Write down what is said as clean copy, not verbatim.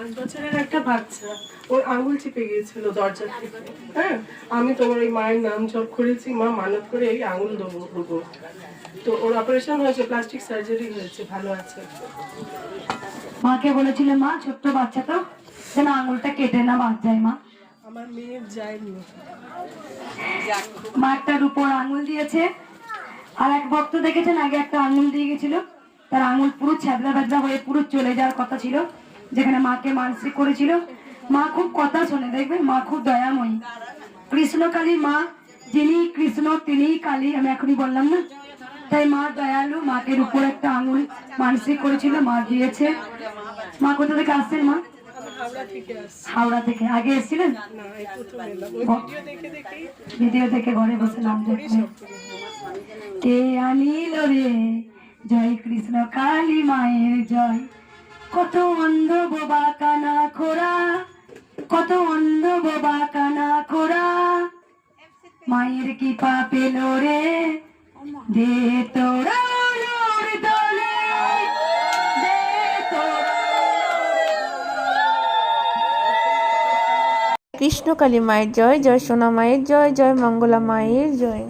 5 বছরের একটা বাচ্চা, ওর আঙুল চিপে গিয়েছিল দরজা থেকে। হ্যাঁ, আমি তোমার ওই মায়ের নাম জপ করেছি, মা মানত করে এই আঙুল দেবো। তো ওর অপারেশন হয়েছে, প্লাস্টিক সার্জারি হয়েছে, ভালো আছে। মাকে বলেছিল মা ছোট্ট বাচ্চা তো যেন আঙুলটা কেটে না বাদ যায়। মা আমার মেয়ের যায়নি। মা একটা রূপোর আঙুল দিয়েছে। আর এক ভক্ত দেখেছেন আগে একটা আঙুল দিয়ে গেছিল, তার আঙুল পুরো ছ্যাবলা ব্যাবলা হয়ে পুরো চলে যাওয়ার কথা ছিল, যেখানে মাকে মানসিক করেছিল। মা খুব কথা শোনে, দেখবেন মা খুব দয়াময়ী। কৃষ্ণ কালী মা, যিনি কৃষ্ণ তিনি কালী, আমি এখনই বললাম না। তাই মা দয়ালু, মাকে উপর একটা আঙুল মানসিক করেছিল, মা দিয়েছে। মা কোথা থেকে আসছেন মা? হাওড়া থেকে। আগে এসেছিলেন? ভিডিও দেখে ঘরে বসে নাম দেখতে। কে আনিল রে জয় কৃষ্ণ কালী মায়ের জয়। কত অন্ধ বোবা কানা খোরা, কত অন্ধ বোবা কানা খোরা, মায়ের কৃপা পেল রে দে তোরা দলে, দে তোরা। কৃষ্ণ কালী মায়ের জয়, জয় সোনা মায়ের জয়, জয় মঙ্গলা মায়ের জয়।